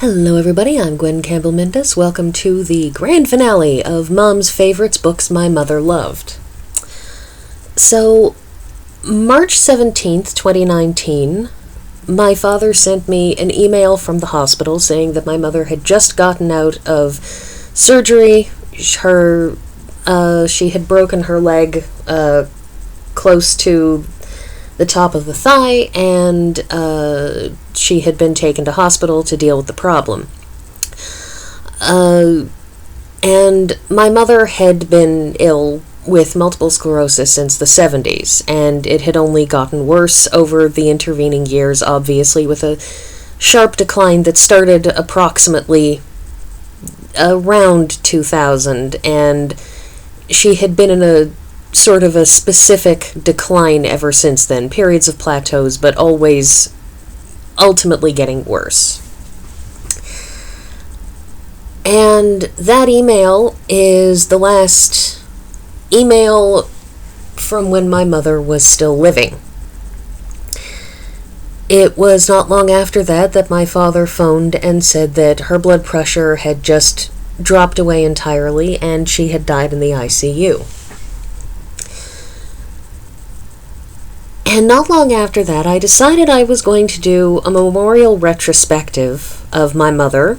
Hello everybody, I'm Gwen Campbell-Mindes. Welcome to the grand finale of Mom's Favorites Books My Mother Loved. So, March 17th, 2019, my father sent me an email from the hospital saying that my mother had just gotten out of surgery. She had broken her leg close to the top of the thigh, and she had been taken to hospital to deal with the problem. And my mother had been ill with multiple sclerosis since the 70s, and it had only gotten worse over the intervening years, obviously, with a sharp decline that started approximately around 2000, and she had been in a sort of a specific decline ever since then, periods of plateaus, but always ultimately getting worse. And that email is the last email from when my mother was still living. It was not long after that my father phoned and said that her blood pressure had just dropped away entirely and she had died in the ICU. And not long after that, I decided I was going to do a memorial retrospective of my mother,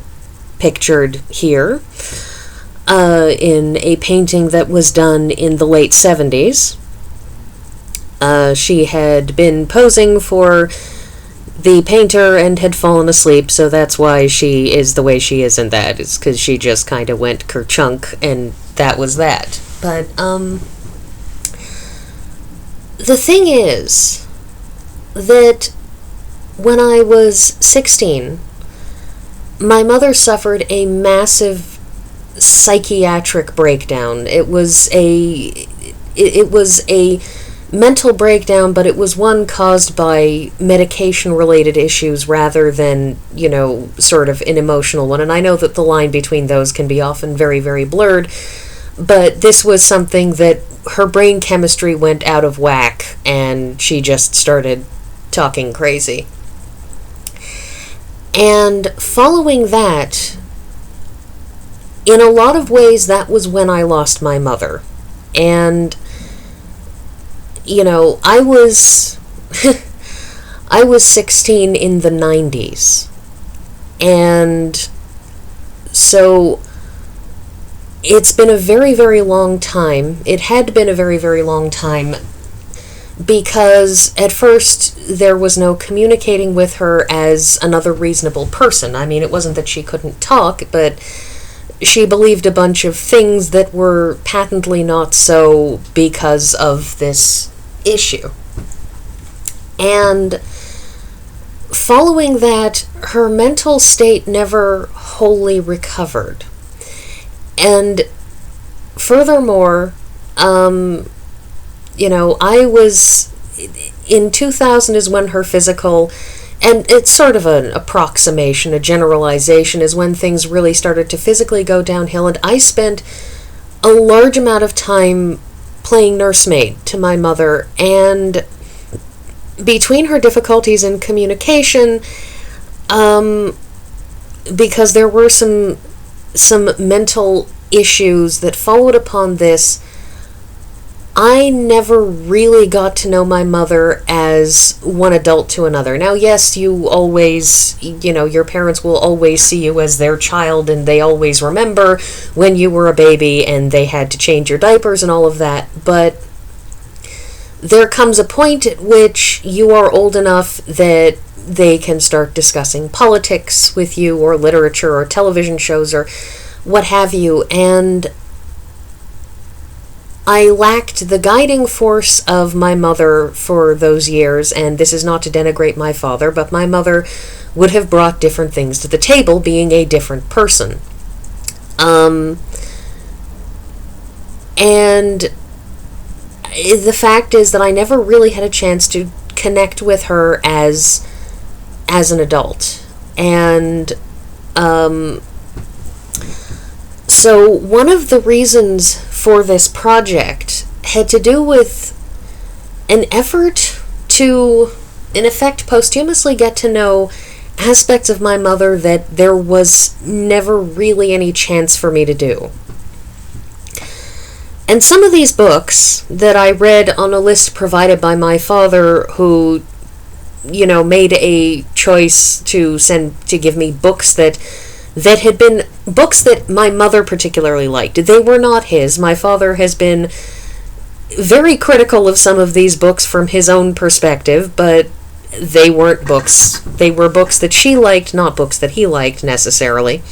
pictured here, in a painting that was done in the late 70s. She had been posing for the painter and had fallen asleep, so that's why she is the way she is in that. It's because she just kind of went kerchunk, and that was that. But, the thing is that when I was 16, my mother suffered a massive psychiatric breakdown. It was a mental breakdown, but it was one caused by medication-related issues rather than, sort of an emotional one. And I know that the line between those can be often very, very blurred, but this was something that her brain chemistry went out of whack, and she just started talking crazy. And following that, in a lot of ways, that was when I lost my mother. And, I was I was 16 in the 90s. And so it's been a very, very long time. It had been a very, very long time because at first there was no communicating with her as another reasonable person. I mean, it wasn't that she couldn't talk, but she believed a bunch of things that were patently not so because of this issue. And following that, her mental state never wholly recovered. And furthermore, I was, in 2000 is when her physical, and it's sort of an approximation, a generalization, is when things really started to physically go downhill, and I spent a large amount of time playing nursemaid to my mother, and between her difficulties in communication, because there were some mental issues that followed upon this, I never really got to know my mother as one adult to another. Now, yes, you always, your parents will always see you as their child, and they always remember when you were a baby and they had to change your diapers and all of that, but there comes a point at which you are old enough that they can start discussing politics with you, or literature, or television shows, or what have you, and I lacked the guiding force of my mother for those years, and this is not to denigrate my father, but my mother would have brought different things to the table, being a different person. And the fact is that I never really had a chance to connect with her as an adult. And so one of the reasons for this project had to do with an effort to, in effect, posthumously get to know aspects of my mother that there was never really any chance for me to do. And some of these books that I read on a list provided by my father, who, made a choice to give me books that had been books that my mother particularly liked. They were not his. My father has been very critical of some of these books from his own perspective, but they weren't books. They were books that she liked, not books that he liked necessarily.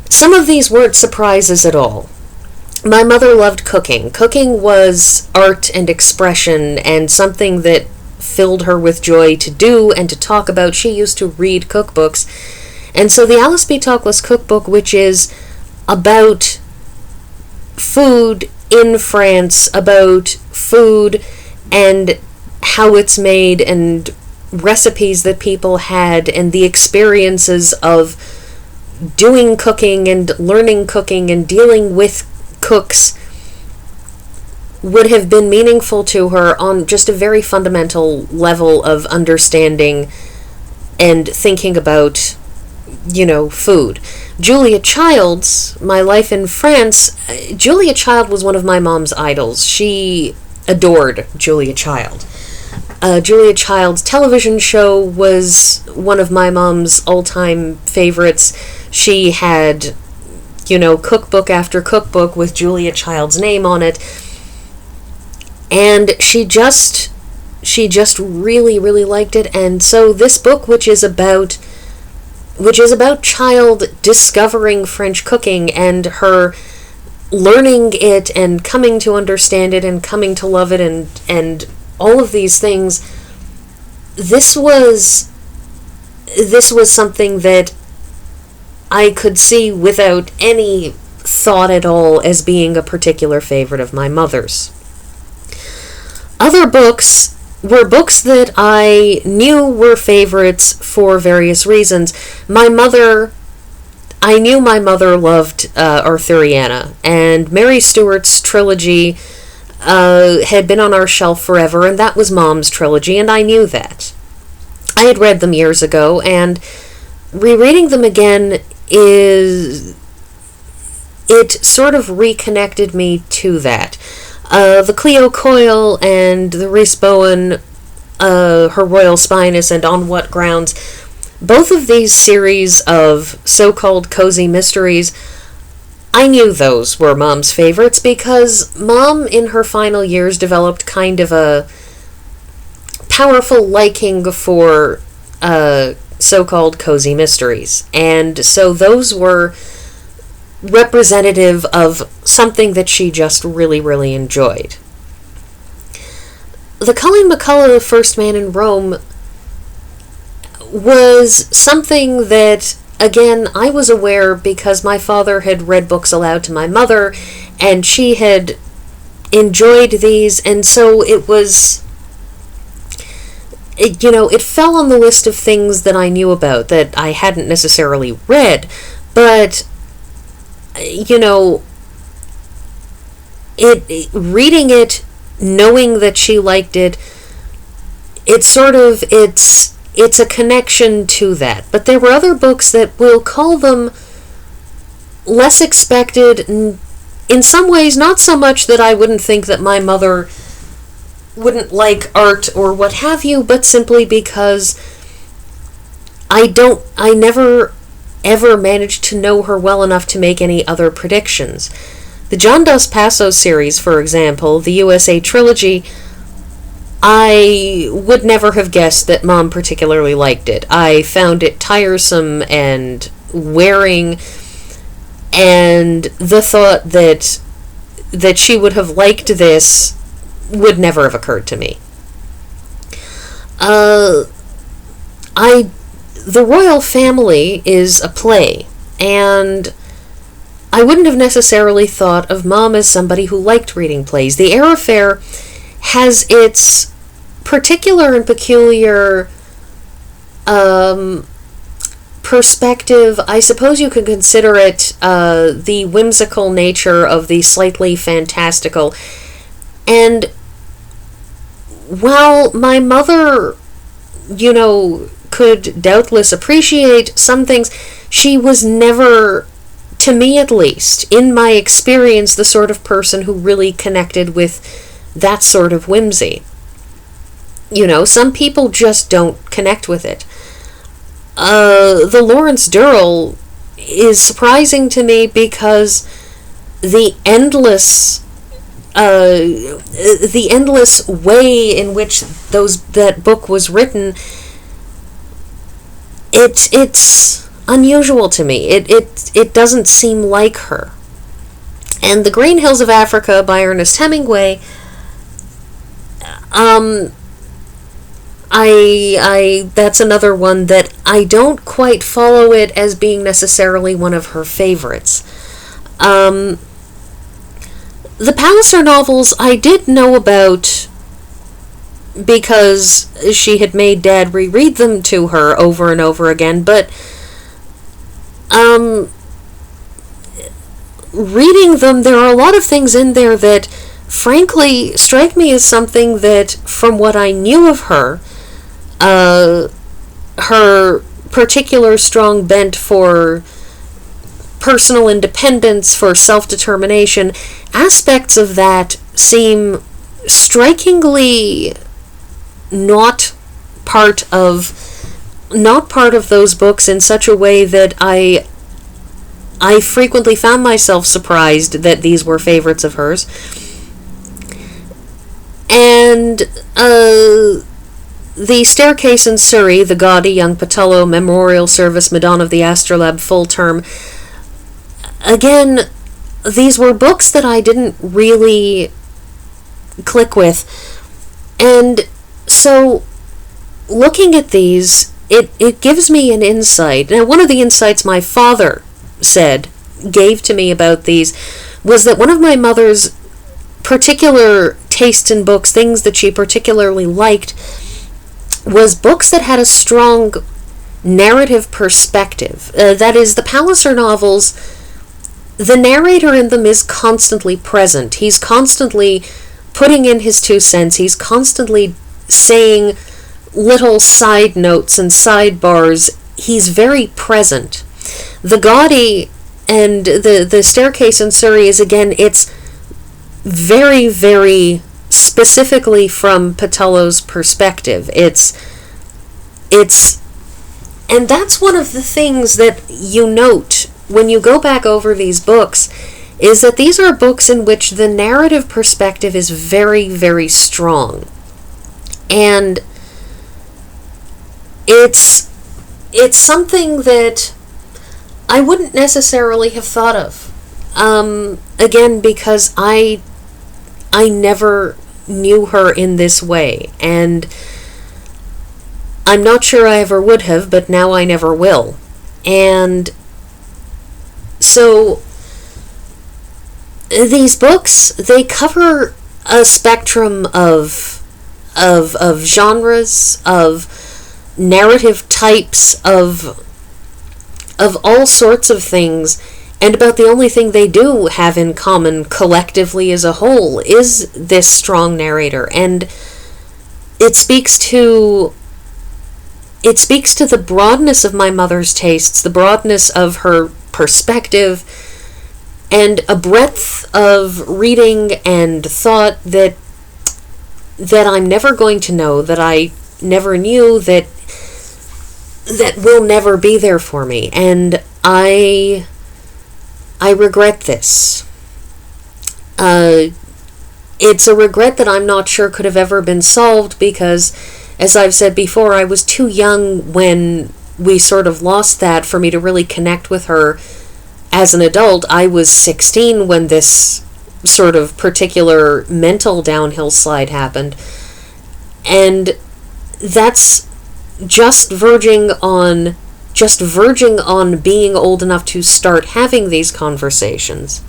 Some of these weren't surprises at all. My mother loved cooking. Cooking was art and expression, and something that filled her with joy to do and to talk about. She used to read cookbooks. And so the Alice B. Toklas cookbook, which is about food in France, about food and how it's made and recipes that people had and the experiences of doing cooking and learning cooking and dealing with cooks, would have been meaningful to her on just a very fundamental level of understanding and thinking about, food. Julia Child's My Life in France, Julia Child was one of my mom's idols. She adored Julia Child. Julia Child's television show was one of my mom's all-time favorites. She had, cookbook after cookbook with Julia Child's name on it. And she just really, really liked it. And so this book, which is about Child discovering French cooking and her learning it and coming to understand it and coming to love it and all of these things, this was something that I could see without any thought at all as being a particular favorite of my mother's. Other books were books that I knew were favorites for various reasons. I knew my mother loved Arthuriana, and Mary Stuart's trilogy had been on our shelf forever, and that was Mom's trilogy, and I knew that. I had read them years ago, and rereading them again it sort of reconnected me to that. The Cleo Coyle and the Rhys Bowen, her Royal Spyness, and On What Grounds, both of these series of so-called cozy mysteries, I knew those were Mom's favorites because Mom, in her final years, developed kind of a powerful liking for so-called cozy mysteries. And so those were representative of something that she just really, really enjoyed. The Colleen McCullough, The First Man in Rome, was something that, again, I was aware because my father had read books aloud to my mother, and she had enjoyed these, and so it fell on the list of things that I knew about that I hadn't necessarily read, but reading it, knowing that she liked it, it's a connection to that. But there were other books that we'll call them less expected, in some ways, not so much that I wouldn't think that my mother wouldn't like art or what have you, but simply because I never ever managed to know her well enough to make any other predictions. The John Dos Passos series, for example, the USA Trilogy, I would never have guessed that Mom particularly liked it. I found it tiresome and wearing, and the thought that she would have liked this would never have occurred to me. The Royal Family is a play, and I wouldn't have necessarily thought of Mom as somebody who liked reading plays. The Eyre Affair has its particular and peculiar perspective. I suppose you could consider it the whimsical nature of the slightly fantastical. And while my mother, could doubtless appreciate some things, she was never, to me at least, in my experience, the sort of person who really connected with that sort of whimsy. Some people just don't connect with it. The Lawrence Durrell is surprising to me because the endless way in which that book was written, it's unusual to me. It doesn't seem like her. And The Green Hills of Africa by Ernest Hemingway, that's another one that I don't quite follow it as being necessarily one of her favorites. The Palliser novels I did know about because she had made Dad reread them to her over and over again, but reading them, there are a lot of things in there that frankly strike me as something that, from what I knew of her, her particular strong bent for personal independence, for self-determination, aspects of that seem strikingly not part of those books in such a way that I frequently found myself surprised that these were favorites of hers. And The Staircase in Surrey, the gaudy young Patello Memorial Service Madonna of the Astrolabe full term, again, these were books that I didn't really click with. And so, looking at these, it gives me an insight. Now, one of the insights my father gave to me about these, was that one of my mother's particular tastes in books, things that she particularly liked, was books that had a strong narrative perspective. That is, the Palliser novels, the narrator in them is constantly present. He's constantly putting in his 2 cents. He's constantly saying little side notes and sidebars. He's very present. The Gaudy and the Staircase in Surrey is, again, it's very, very specifically from Patello's perspective. And that's one of the things that you note when you go back over these books, is that these are books in which the narrative perspective is very, very strong. And it's something that I wouldn't necessarily have thought of. Again, because I never knew her in this way, and I'm not sure I ever would have, but now I never will. And so these books, they cover a spectrum of genres, of narrative types, of all sorts of things, and about the only thing they do have in common collectively as a whole is this strong narrator. And it speaks to the broadness of my mother's tastes, the broadness of her perspective, and a breadth of reading and thought that I'm never going to know, that I never knew, that will never be there for me. And I regret this. It's a regret that I'm not sure could have ever been solved, because, as I've said before, I was too young when we sort of lost that for me to really connect with her as an adult. I was 16 when this sort of particular mental downhill slide happened. And that's just verging on being old enough to start having these conversations.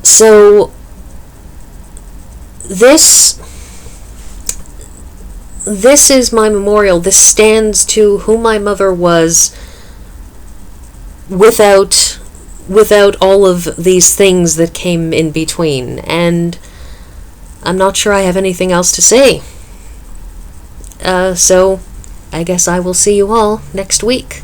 So this is my memorial. This stands to who my mother was without all of these things that came in between. And I'm not sure I have anything else to say. So I guess I will see you all next week.